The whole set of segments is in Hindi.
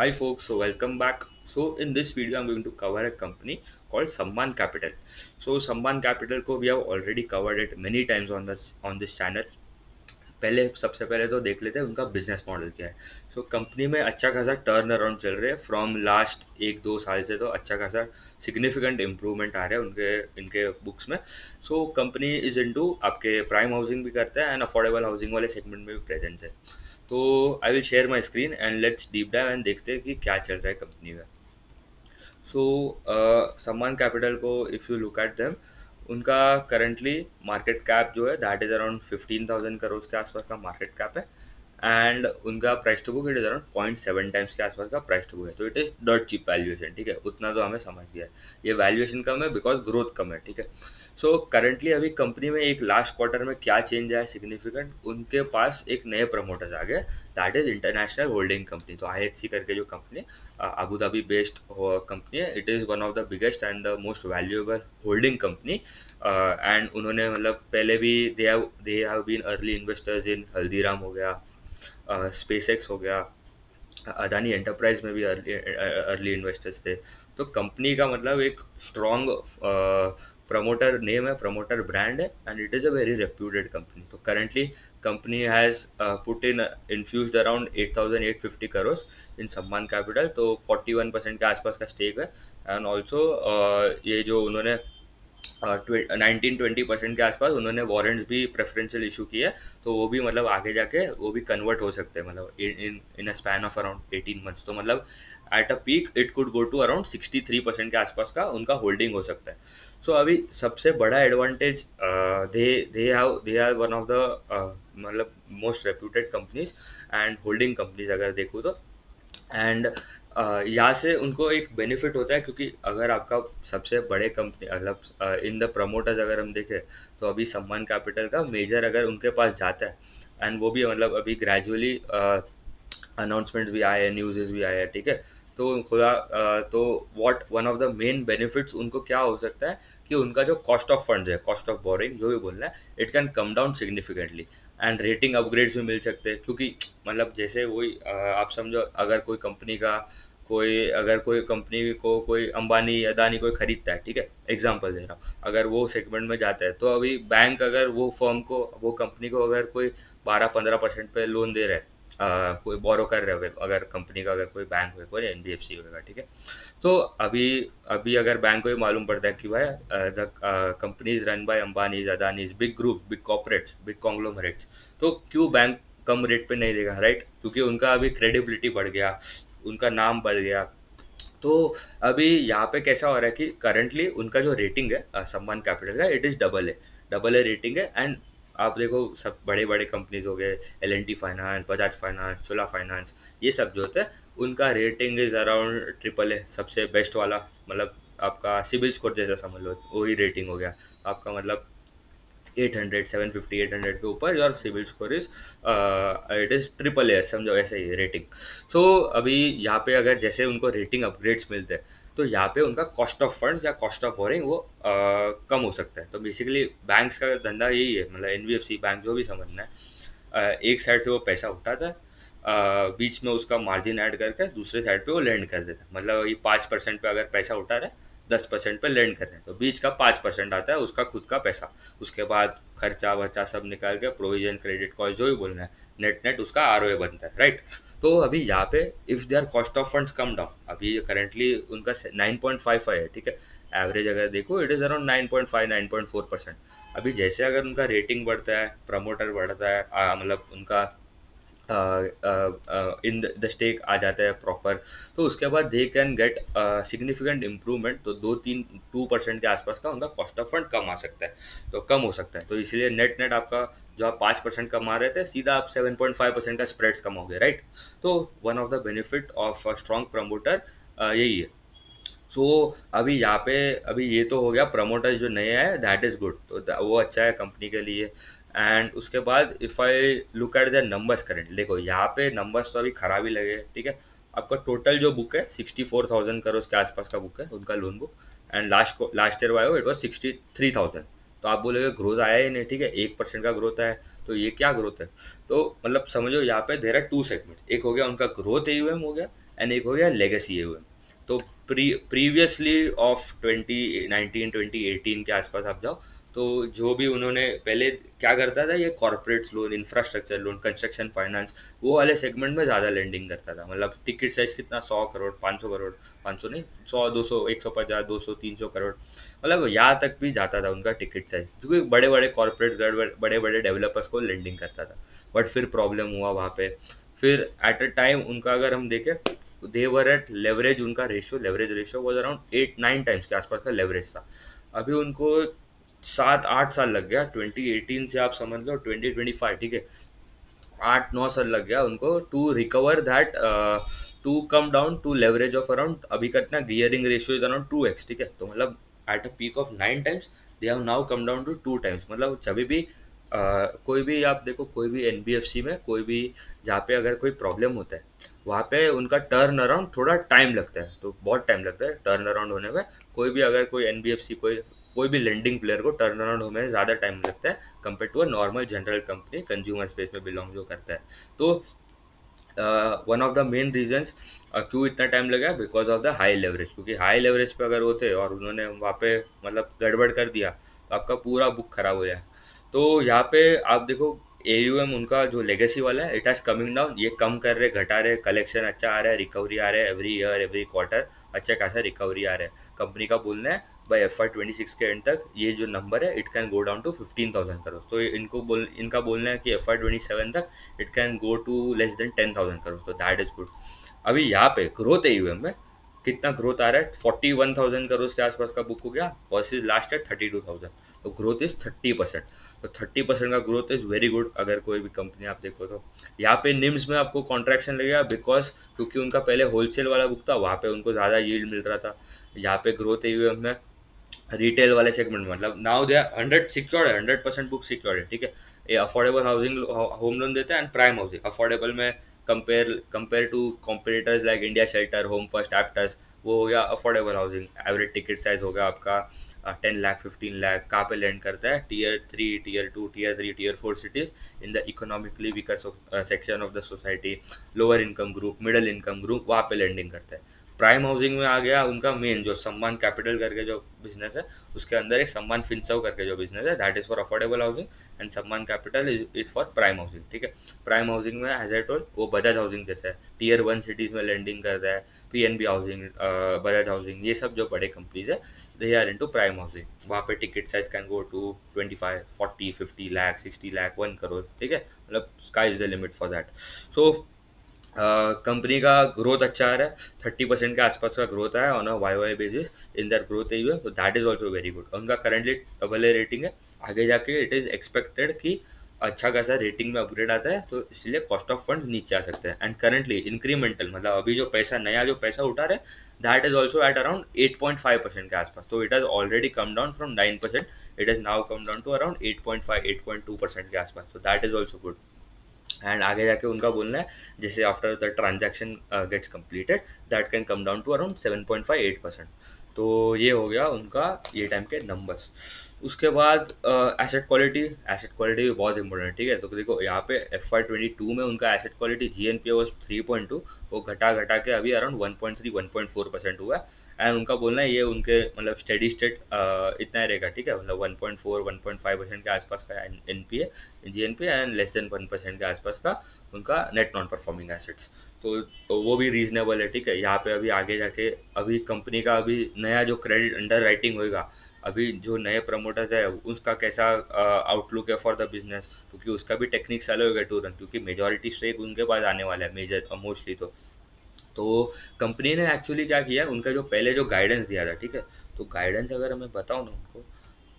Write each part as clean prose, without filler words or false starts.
Hi folks, so welcome back. So in this video I'm going to cover a company called Samman Capital. So Samman Capital को we have already covered it many times on this channel. पहले सबसे पहले तो देख लेते हैं उनका बिजनेस मॉडल क्या है. सो कंपनी में अच्छा खासा टर्न अराउंड चल रहे हैं फ्रॉम लास्ट एक दो साल से. तो अच्छा खासा सिग्निफिकेंट इम्प्रूवमेंट आ रहा है उनके इनके बुक्स में. सो कंपनी इज इनटू आपके प्राइम हाउसिंग भी करता है एंड अफोर्डेबल हाउसिंग वाले सेगमेंट में भी प्रेजेंस है. तो I will share my screen and let's deep dive and देखते हैं कि क्या चल रहा है कंपनी में. सो सम्मान कैपिटल को if you look at them, उनका करंटली मार्केट कैप जो है दैट इज अराउंड 15,000 करोड़ के आसपास का मार्केट कैप है. एंड उनका price to book it is around 0.7 times के आसपास का प्राइस टू बुक है. तो it is dot cheap valuation. ठीक है, उतना तो हमें समझ गया है. ये वैल्यूएशन कम है बिकॉज ग्रोथ कम है. ठीक है. सो करंटली अभी कंपनी में एक लास्ट क्वार्टर में क्या चेंज आया सिग्निफिकेंट, उनके पास एक नए प्रमोटर्स आ गए. That is international holding company. तो IHC करके जो company Abu Dhabi based company है, it is one of the biggest and the most valuable holding company. And उन्होंने मतलब पहले भी they have been early investors in Haldiram हो गया, स्पेसएक्स हो गया, अदानी एंटरप्राइज में भी अर्ली इन्वेस्टर्स थे. तो कंपनी का मतलब एक स्ट्रॉन्ग प्रमोटर नेम है, प्रमोटर ब्रांड है and it is a very reputed company. तो currently company has put in infused around 8,850 crore in Samman capital. तो 41% के आसपास का स्टेक है. एंड ऑल्सो ये जो उन्होंने 19-20% के आसपास उन्होंने वारंट्स भी प्रेफरेंशियल इशू किए. तो वो भी मतलब आगे जाके वो भी कन्वर्ट हो सकते हैं मतलब in a span of around 18 months. तो मतलब at a peak it could go to around 63% के आसपास का उनका होल्डिंग हो सकता है. सो अभी सबसे बड़ा advantage, they are one of the मतलब most reputed companies and holding companies अगर देखूँ तो. एंड यहाँ से उनको एक बेनिफिट होता है क्योंकि अगर आपका सबसे बड़े कंपनी मतलब इन द प्रमोटर्स अगर हम देखें, तो अभी सम्मान कैपिटल का मेजर अगर उनके पास जाता है एंड वो भी मतलब अभी ग्रेजुअली अनाउंसमेंट्स भी आए हैं, न्यूज़ भी आए हैं. ठीक है. तो खुदा तो what one of the main benefits उनको क्या हो सकता है कि उनका जो कॉस्ट ऑफ फंड्स है, कॉस्ट ऑफ बोरिंग जो भी बोलना है, it can come down significantly. And rating upgrades भी मिल सकते हैं क्योंकि मतलब जैसे वही आप समझो अगर कोई कंपनी को कोई अंबानी अदानी कोई खरीदता है. ठीक है, एग्जांपल दे रहा हूँ. अगर वो सेगमेंट में जाता है तो अभी बैंक अगर वो कंपनी को अगर कोई 12-15% पे लोन दे रहा है, कोई बोरो कर रहे हो अगर कंपनी का अगर कोई बैंक हो, कोई NBFC होगा. ठीक है. तो अभी अभी अगर बैंक को ये मालूम पड़ता है कि भाई the company is run by Ambanis Adani's, big group, big corporates, big conglomerates, तो क्यों बैंक कम रेट पे नहीं देगा, राइट? क्योंकि उनका अभी क्रेडिबिलिटी बढ़ गया, उनका नाम बढ़ गया. तो अभी यहाँ पे कैसा हो रहा है कि करंटली उनका जो रेटिंग है सम्मान कैपिटल का, it is double A rating है. एंड आप देखो सब बड़े बड़े कंपनीज हो गए, L&T फाइनेंस, बजाज फाइनेंस, चोला फाइनेंस, ये सब जो होते हैं उनका रेटिंग इज अराउंड AAA, सबसे बेस्ट वाला. मतलब आपका सिबिल स्कोर जैसा समझ लो, वही रेटिंग हो गया आपका. मतलब 800, 750, 800 के ऊपर your civil score is, it is AAA, समझो ऐसे ही रेटिंग. सो अभी यहाँ पे अगर जैसे उनको रेटिंग अपग्रेड्स मिलते हैं, तो यहाँ पे उनका कॉस्ट ऑफ फंड्स या कॉस्ट ऑफ बोरिंग वो कम हो सकता है. तो बेसिकली बैंक्स का धंधा यही है, मतलब NBFC बैंक जो भी समझना है, एक साइड से वो पैसा उठाता है, बीच में उसका मार्जिन ऐड करके दूसरे साइड पे वो लैंड कर देता है. मतलब ये 5% पे अगर पैसा उठा रहा है, 10% पे लैंड कर रहे हैं, तो बीच का 5% आता है उसका खुद का पैसा. उसके बाद खर्चा वर्चा सब निकाल के प्रोविजन, क्रेडिट कॉस्ट जो भी बोलना है, नेट नेट उसका ROA बनता है, राइट? तो अभी यहाँ पे if there cost of funds come down, अभी करंटली उनका 9.55 है. ठीक है. एवरेज अगर देखो इट इज अराउंड 9.5, 9.4%. अभी जैसे अगर उनका रेटिंग बढ़ता है, प्रमोटर बढ़ता है, मतलब उनका इन द स्टेक आ जाता है प्रॉपर, तो उसके बाद they can get significant improvement. तो 2-3-2% के आसपास का उनका कॉस्ट ऑफ फंड कम आ सकता है, तो कम हो सकता है. तो इसलिए नेट नेट आपका जो आप 5% कमा रहे थे, सीधा आप 7.5% का स्प्रेड्स कमाओगे, राइट? तो one of the benefit of strong promoter यही है. सो अभी यहाँ पे अभी ये तो हो गया प्रमोटर जो नए है, दैट इज गुड. तो वो अच्छा है कंपनी के लिए. एंड उसके बाद if I look at the numbers current, देखो यहाँ पे नंबर्स तो अभी खराब ही लगे. ठीक है. आपका टोटल जो बुक है 64,000 करोड़ के आसपास का बुक है उनका loan book. And last year bio it was 63,000. तो आप बोलोगे ग्रोथ आया ही नहीं, ठीक है, 1% का ग्रोथ आया, तो ये क्या ग्रोथ है? तो मतलब समझो यहाँ पे देर आर टू सेगमेंट्स, एक हो गया उनका ग्रोथ एयूएम हो गया, एंड एक हो गया लेगेसी एयूएम। तो प्रीवियसली ऑफ 2019 2018 के आसपास आप जाओ, तो जो भी उन्होंने पहले क्या करता था, ये corporate loan, infrastructure loan, construction finance, वो वाले सेगमेंट में ज़्यादा लेंडिंग करता था। मतलब टिकट साइज कितना, 100 करोड़, 500 करोड़, 500 नहीं, 100, 200, 150, 200, 300 करोड़, मतलब यहाँ तक भी जाता था उनका टिकट साइज, जो कि बड़े बड़े कॉर्पोरेट्स, बड़े बड़े डेवलपर्स को लेंडिंग करता था। बट फिर प्रॉब्लम हुआ वहाँ पे। फिर एट अ टाइम उनका अगर हम देखें, दे वर एट लेवरेज, उनका ratio, leverage ratio was around 8-9 times के आसपास का लेवरेज था। अभी उनको 7-8 साल लग गया, 2018 से आप समझ लो 2025, ठीक है, 8-9 साल लग गया उनको to recover that, to come down to leverage of around, अभी कितना gearing ratio is around 2x, ठीक है, तो मतलब at a peak of 9 times they have now come down to 2 times. मतलब जब भी कोई भी आप देखो, कोई भी एनबीएफसी में, कोई भी जहाँ पे अगर कोई प्रॉब्लम होता है, वहाँ पे उनका टर्न अराउंड थोड़ा टाइम लगता है, तो बहुत टाइम लगता है टर्न अराउंड होने में। कोई भी अगर कोई एनबीएफसी, कोई भी लेंडिंग प्लेयर को टर्न अराउंड होने में ज़्यादा टाइम लगता है compare to a normal general company, consumer space में बिलोंग जो करता है। तो one of the main reasons क्यों इतना टाइम लगा, because of the high leverage, क्योंकि हाई लेवरेज पे अगर होते और उन्होंने वहाँ पे मतलब गड़बड़ कर दिया, तो आपका पूरा बुक खराब हो जाए। तो यहाँ पे आप देखो, एयूएम उनका जो लेगेसी वाला है, इट हैज कमिंग डाउन, ये कम कर रहे, घटा रहे, कलेक्शन अच्छा आ रहा है, रिकवरी आ रहा है, एवरी ईयर एवरी क्वार्टर अच्छा खासा रिकवरी आ रहा है। कंपनी का बोलना है बाय FY26 के एंड तक ये जो नंबर है, it can go down to 15,000 crore. तो इनका बोलना है कि FY27 तक it can go to less than 10,000 crore, तो दैट इज गुड। अभी यहाँ पे ग्रोथ एयूएम में कितना ग्रोथ आ रहा है, 41,000 करोड़ के आसपास का बुक हो गया, वर्सेज लास्ट है 32,000, तो ग्रोथ इज 30%। तो 30% का ग्रोथ इज वेरी गुड अगर कोई भी कंपनी आप देखो तो। यहाँ पे निम्स में आपको कॉन्ट्रैक्शन लगेगा, बिकॉज क्योंकि उनका पहले होलसेल वाला बुक था, वहाँ पे उनको ज़्यादा यील्ड मिल रहा था। यहाँ पे ग्रोथ एयूएम में रिटेल वाले सेगमेंट, मतलब नाउ दे आर 100 सिक्योर्ड है, 100% बुक सिक्योर्ड है, ठीक है। ये अफोर्डेबल हाउसिंग होम लोन देता है, एंड प्राइम हाउसिंग अफोर्डेबल में compare to competitors like India Shelter, home first, Aptus, वो हो गया affordable housing. Average ticket size होगा आपका 10 लाख 15 लाख। कहाँ पे लैंड करता है, Tier 3, Tier 2, Tier 3, Tier 4 cities, in the economically weaker section of the society, lower income group, middle income group, वहाँ पे लैंडिंग करता है। प्राइम हाउसिंग में आ गया उनका मेन जो सम्मान कैपिटल करके जो बिजनेस है, उसके अंदर एक सम्मान फिनसर्व करके जो बिजनेस है, that is for affordable housing, and Samman capital is for prime housing, ठीक है। प्राइम हाउसिंग में एज आई टोल्ड वो बजाज हाउसिंग जैसा है, Tier 1 सिटीज में लैंडिंग करता है, पीएनबी हाउसिंग, बजाज हाउसिंग, ये सब जो बड़े कंपनीज है, they are into prime housing. वहाँ पे ticket size can go to 25, 40, 50 lakh, 60 lakh, 1 crore, ठीक है, मतलब sky is the limit for that. So company का ग्रोथ अच्छा आ रहा है, 30% के आसपास का ग्रोथ आया on a Y basis in दर ग्रोथ एयूएम, तो that is also very good. उनका करंटली AA रेटिंग है, आगे जाके इट इज एक्सपेक्टेड कि अच्छा खासा रेटिंग में अपग्रेड आता है, तो इसलिए कॉस्ट ऑफ फंड्स नीचे आ सकते हैं। एंड करंटली इंक्रीमेंटल, मतलब अभी जो पैसा नया जो पैसा उठा रहे, that is also at around 8.5% के आसपास, तो it has already come down from 9%, it is now come down to around 8.5 8.2% के आसपास, तो that is also good. And आगे जाके उनका बोलना है जैसे after the transaction gets completed, that can come down to around 7.5 8%। तो ये हो गया उनका ये टाइम के नंबर्स। उसके बाद एसेट क्वालिटी भी बहुत इंपॉर्टेंट है, ठीक है। तो देखो यहाँ पे FY22 में उनका एसेट क्वालिटी GNPA वॉज 3.2, वो घटा घटा के अभी अराउंड 1.3 1.4% हुआ है। एंड उनका बोलना है ये उनके मतलब स्टेडी स्टेट इतना ही रहेगा, ठीक है, मतलब 1.4 1.5% के आसपास का NPA GNPA, and less than 1% के आसपास का उनका नेट नॉन परफॉर्मिंग एसेट्स। तो वो भी रीजनेबल है, ठीक है। यहाँ पे अभी आगे जाके अभी कंपनी का अभी नया जो क्रेडिट अंडर राइटिंग होएगा, अभी जो नए प्रमोटर्स है उसका कैसा आउटलुक है फॉर द बिजनेस, क्योंकि उसका भी टेक्निक्स अलग होगा टू रन, क्योंकि मेजोरिटी स्टेक उनके पास आने वाला है मेजर मोस्टली। तो कंपनी ने एक्चुअली क्या किया, उनका जो पहले जो गाइडेंस दिया था, ठीक है, तो गाइडेंस अगर मैं बताऊँ ना उनको,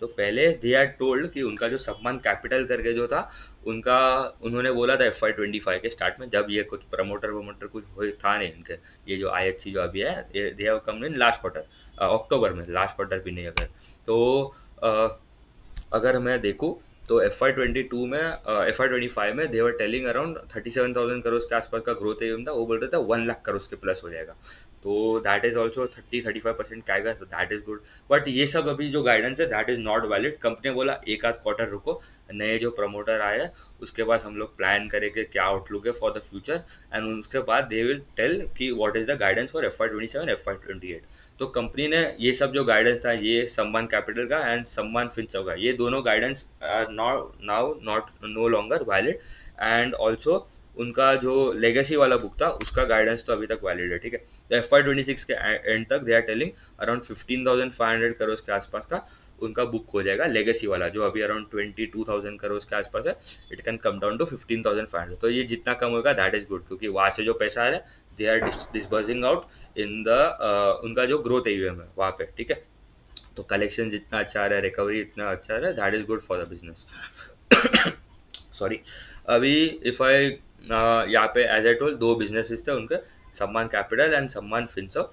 तो पहले दे आर टोल्ड कि उनका जो सम्मान कैपिटल करके जो था उनका, उन्होंने बोला था FY25 के स्टार्ट में, जब ये कुछ प्रमोटर कुछ था नहीं इनके, ये जो IHC जो अभी है, they have come in last quarter, अक्टूबर में, लास्ट क्वार्टर भी नहीं अगर। तो अगर मैं देखूँ तो FY25 में देवर टेलिंग अराउंड 37,000 करोड़ के आसपास का ग्रोथ एम था, वो बोल रहे थे 1 लाख करोड़ के प्लस हो जाएगा। तो दैट इज ऑल्सो 30-35% का आएगा, तो दैट इज गुड। बट ये सब अभी जो गाइडेंस है that is not valid. Company बोला एक आध क्वार्टर रुको, नए जो प्रमोटर आए हैं उसके बाद हम लोग प्लान करेंगे क्या आउटलुक है फॉर द फ्यूचर, एंड उसके बाद दे विल टेल कि what is the guidance for FY 27 FY 28। तो कंपनी ने ये सब जो गाइडेंस था, ये सम्मान कैपिटल का एंड सम्मान फिनसर्व का, ये दोनों guidance are now not no longer valid. And also उनका जो लेगेसी वाला बुक था उसका गाइडेंस तो अभी तक वैलिड है, ठीक है। तो FY 26 के एंड तक they are telling around 15,500 crore के आसपास का उनका बुक हो जाएगा लेगेसी वाला, जो अभी अराउंड 22,000 करोड़ के आसपास है। It can come down to 15,500। तो ये जितना कम होगा दैट इज गुड, क्योंकि वहां से जो पैसा आ रहा है they are disbursing out in the उनका जो ग्रोथ AUM है वहां पे, ठीक है। तो कलेक्शन जितना अच्छा आ रहा है, रिकवरी इतना अच्छा आ रहा है, that is good for the business. Sorry. अभी इफ आई यहाँ पे एज आई टोल्ड दो बिजनेसेस थे उनके, सम्मान कैपिटल एंड सम्मान फिनसर्व।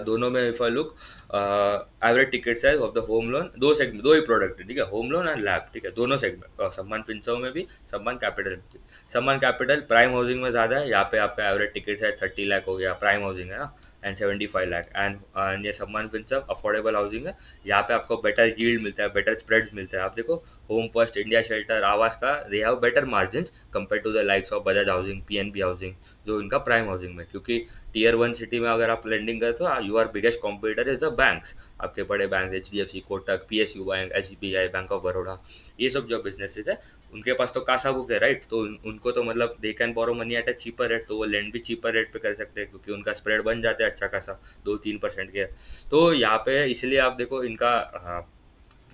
दोनों में if I look average ticket size of the home loan, दो सेगमेंट, दो ही प्रोडक्ट है, ठीक है, होम लोन एंड लैब, ठीक है, दोनों सेगमेंट, सम्मान फिनसर्व में भी सम्मान कैपिटल में भी। सम्मान कैपिटल प्राइम हाउसिंग में ज़्यादा है, यहाँ पे आपका एवरेज टिकट साइज 30 लाख हो गया, प्राइम हाउसिंग है ना, एंड 75 लाख। एंड ये सम्मान फिनसर्व अफोर्डेबल हाउसिंग है, यहाँ पे आपको बेटर यील्ड मिलता है, बेटर स्प्रेड्स मिलते हैं। आप देखो home first, India Shelter, Aavas का they have better margin compare to the likes of Bajaj housing, PNB housing, जो इनका प्राइम हाउसिंग में। क्योंकि Tier 1 सिटी में अगर आप लेंडिंग करते हो, your biggest competitor is the banks, आपके बड़े bank HDFC, Kotak, PSU bank, SBI, bank of Baroda, ये सब जो बिजनेसेस है उनके पास तो कासा बुक है, राइट। तो उनको तो मतलब they can borrow money at a cheaper rate, तो वो लेंड भी चीपर रेट पे कर सकते हैं, क्योंकि उनका स्प्रेड बन जाते हैं अच्छा खासा 2-3% के। तो यहाँ पे इसलिए आप देखो इनका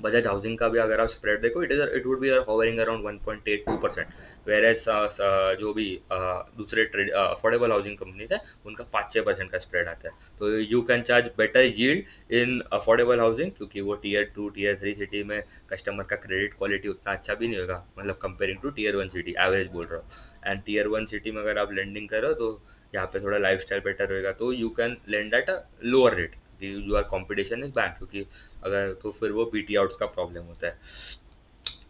बजाज हाउसिंग का भी अगर आप स्प्रेड देखो, it would be hovering around 1.82%, whereas जो भी दूसरे अफोर्डेबल हाउसिंग कंपनीज है उनका 5-6% का स्प्रेड आता है। तो you can charge better yield in affordable housing, क्योंकि वो Tier 2 Tier 3 सिटी में कस्टमर का क्रेडिट क्वालिटी उतना अच्छा भी नहीं होगा, मतलब comparing to Tier 1 city, average बोल रहा हूँ। एंड Tier 1 सिटी में अगर आप लेंडिंग करो तो यहाँ पे थोड़ा लाइफ स्टाइल बेटर होगा, तो you can lend at a lower rate, your competition is bank, क्योंकि अगर तो फिर वो BT आउट्स का प्रॉब्लम होता है।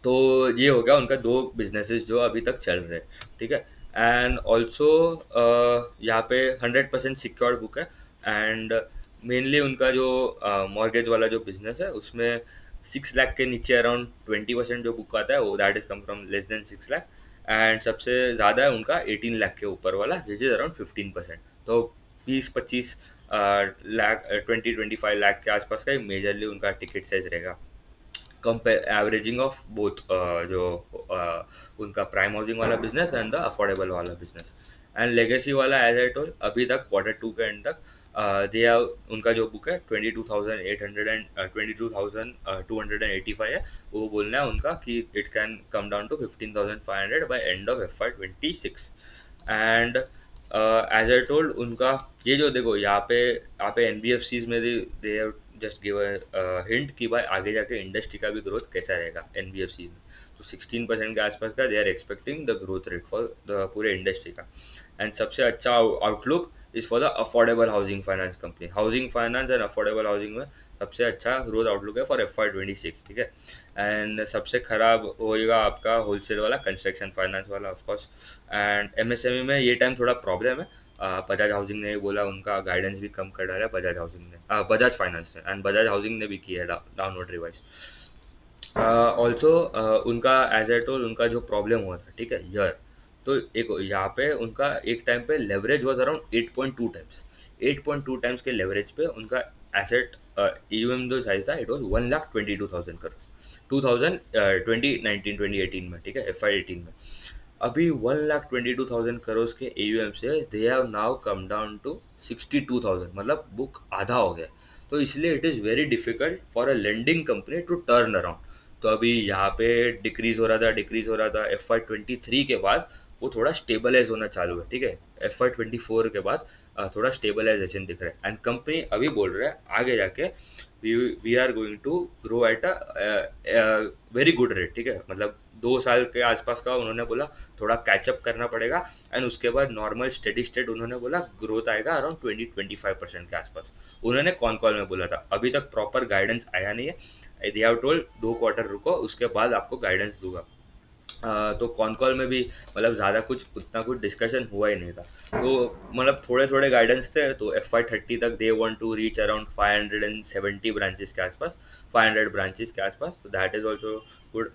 तो ये हो गया उनका दो बिजनेसेस जो अभी तक चल रहे हैं, ठीक है। एंड ऑल्सो यहाँ पे 100% सिक्योर्ड बुक है, एंड मेनली उनका जो मॉर्गेज वाला जो बिजनेस है उसमें 6 लाख के नीचे अराउंड 20% जो बुक आता है वो that is come from less than 6 lakh, and सबसे ज़्यादा है उनका 18 लाख के ऊपर वाला, जिस इज अराउंड 15%। तो 20-25 लाख 20-25 लाख के आसपास का मेजरली उनका टिकट साइज रहेगा, कंपेयर एवरेजिंग ऑफ बोथ जो उनका प्राइम हाउसिंग वाला बिजनेस एंड द अफोर्डेबल वाला बिजनेस। एंड लेगेसी वाला एज आई टोल्ड अभी तक Q2 के एंड तक दे हैव उनका जो बुक है 22,800 एंड 22,285 है, वो बोलना है उनका कि it can come down to 15,500 by end of FY 26। And as I told उनका ये जो देखो यहाँ पे NBFCs में दे जस्ट गिव हिंट कि भाई आगे जाके इंडस्ट्री का भी ग्रोथ कैसा रहेगा NBFC में। तो 16% के आसपास का they are expecting the growth rate for the पूरे इंडस्ट्री का। एंड सबसे अच्छा outlook is for the affordable housing finance company, housing finance and affordable housing में सबसे अच्छा ग्रोथ आउटलुक है फॉर FY 26, ठीक है। एंड सबसे खराब होएगा आपका होलसेल वाला, कंस्ट्रक्शन फाइनेंस वाला ऑफकोर्स। एंड MSME में ये टाइम थोड़ा प्रॉब्लम है, बजाज हाउसिंग ने बोला उनका गाइडेंस भी कम कर डाला है बजाज हाउसिंग ने, बजाज फाइनेंस ने, एंड बजाज हाउसिंग ने भी किया है डाउनवर्ड रिवाइज। ऑल्सो उनका एज आई टोल्ड उनका जो प्रॉब्लम हुआ था, ठीक है, ईयर, तो एक यहाँ पे उनका एक टाइम पे leverage was around 8.2 times, 8.2 times के लेवरेज पे उनका एसेट AUM जो साइज था इट वाज 1,22,000 करोड़ 2019-2018 में, ठीक है, FY 18 में। अभी 1,22,000 करोड़ के AUM से they have now come down to 62,000, मतलब बुक आधा हो गया। तो इसलिए it is very difficult for a lending company to turn around. तो अभी यहाँ पे डिक्रीज हो रहा था FY 23 के बाद वो थोड़ा स्टेबलाइज होना चालू है, ठीक है। FY 24 के बाद थोड़ा स्टेबलाइजेशन दिख रहा है, एंड कंपनी अभी बोल रहा है आगे जाके we are going to grow at a very good rate, ठीक है। मतलब 2 साल के आसपास का उन्होंने बोला, थोड़ा कैचअप करना पड़ेगा, एंड उसके बाद नॉर्मल स्टेडी स्टेट उन्होंने बोला ग्रोथ आएगा अराउंड 20-25% के आसपास। उन्होंने कॉन कॉल में बोला था, अभी तक प्रॉपर गाइडेंस आया नहीं है। दे हैव टोल्ड 2 क्वार्टर रुको उसके बाद आपको गाइडेंस दूंगा। तो कॉन कॉल में भी मतलब ज़्यादा कुछ उतना कुछ डिस्कशन हुआ ही नहीं था। तो मतलब थोड़े थोड़े गाइडेंस थे, तो FY 30 तक they want to reach around 570 branches के आसपास, 500 ब्रांचेस के आसपास, तो दैट इज़ ऑल्सो गुड।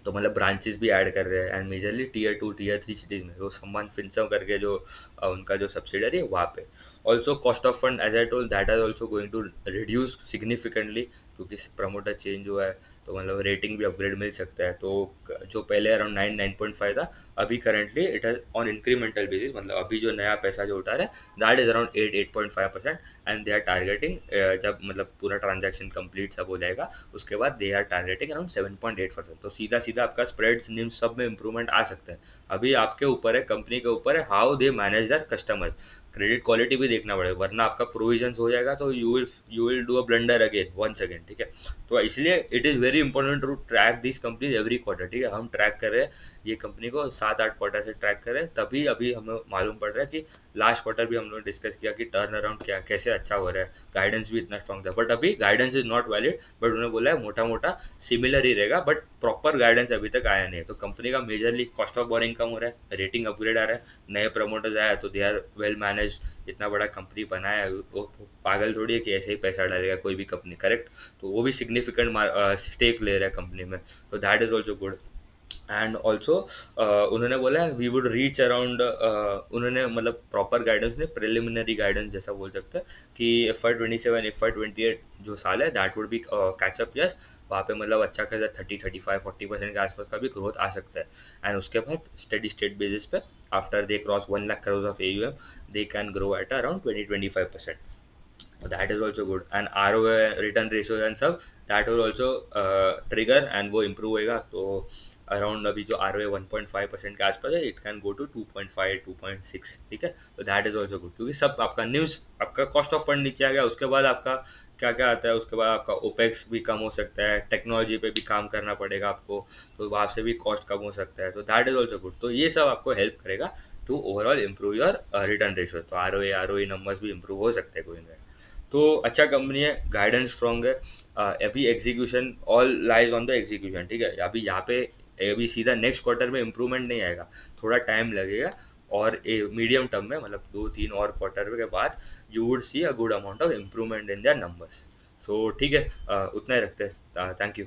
तो मतलब ब्रांचेस भी ऐड कर रहे हैं, and majorly Tier 2 Tier 3 cities में, वो सम्मान फिनसर्व करके जो उनका जो सब्सिडरी है वहाँ पे। Also cost of fund as I told that are also going to reduce significantly, क्योंकि प्रमोटर चेंज हुआ है, तो मतलब रेटिंग भी अपग्रेड मिल सकता है। तो जो पहले अराउंड 9.5 था, अभी currently it has on incremental basis, मतलब अभी जो नया पैसा जो उठा रहा है that is around 8.5%, and they are targeting, जब मतलब पूरा ट्रांजैक्शन कंप्लीट सब हो जाएगा उसके बाद दे आर टारगेटिंग अराउंड 7.8%। तो सीधा सीधा आपका स्प्रेड्स निम सब में इंप्रूवमेंट आ सकता है। अभी आपके ऊपर है, कंपनी के ऊपर है, how they manage that customers. Credit quality भी देखना पड़ेगा, वरना आपका प्रोविजंस हो जाएगा तो you will do a blunder again once again, ठीक है। तो इसलिए it is very important to track this companies every quarter, ठीक है। हम ट्रैक कर रहे हैं ये कंपनी को 7-8 क्वार्टर से ट्रैक कर रहे हैं, तभी अभी हमें मालूम पड़ रहा है कि लास्ट क्वार्टर भी हम लोग डिस्कस किया कि टर्न अराउंड क्या कैसे अच्छा हो रहा है, गाइडेंस भी इतना स्ट्रॉन्ग था, बट अभी guidance is not valid. But उन्होंने बोला है मोटा मोटा सिमिलर ही रहेगा, बट प्रॉपर गाइडेंस अभी तक आया नहीं है। तो कंपनी का मेजरली कॉस्ट ऑफ बोरिंग कम हो रहा है, रेटिंग अपग्रेड आ रहा है, नए प्रमोटर्स आया तो दे आर वेल मैनेज। इतना बड़ा कंपनी बनाया है, वो पागल थोड़ी है कि ऐसे ही पैसा डालेगा कोई भी कंपनी, करेक्ट। तो वो भी सिग्निफिकेंट स्टेक ले रहा है कंपनी में, तो that is also good. And also उन्होंने बोला वी वुड रीच अराउंड, उन्होंने मतलब प्रॉपर गाइडेंस ने प्रिलिमिनरी गाइडेंस जैसा बोल सकते हैं कि FY 27 FY 28 जो साल है that would be catch up, yes. वहाँ पे मतलब अच्छा खासा 30 35 40% के आसपास का भी ग्रोथ आ सकता है। एंड उसके बाद स्टेडी स्टेट बेसिस पे after they cross 1 lakh crore of AUM they can grow at around 20-25%. That is also good, and ROA return ratios and सब that will also trigger, and वो improve होएगा। तो अराउंड अभी जो ROA 1.5% के आसपास है, इट कैन गो टू 2.5 2.6, ठीक है। तो दैट इज ऑल्सो गुड, क्योंकि सब आपका न्यूज़, आपका कॉस्ट ऑफ फंड नीचे आ गया, उसके बाद आपका क्या क्या आता है, उसके बाद आपका ओपेक्स भी कम हो सकता है, टेक्नोलॉजी पे भी काम करना पड़ेगा आपको, तो वहाँ से भी कॉस्ट कम हो सकता है। तो दैट इज ऑल्सो गुड, तो ये सब आपको हेल्प करेगा to overall improve your return ratio. तो ROA नंबर्स भी इम्प्रूव हो सकते हैं कोई ना। तो अच्छा कंपनी है, गाइडेंस स्ट्रॉन्ग है। अभी execution all lies on the execution, ठीक है। अभी यहाँ पे अभी सीधा नेक्स्ट क्वार्टर में इम्प्रूवमेंट नहीं आएगा, थोड़ा टाइम लगेगा, और मीडियम टर्म में मतलब 2-3 और क्वार्टर के बाद you would see a good amount of improvement in their numbers. So ठीक है, उतना ही रखते हैं। Thank you.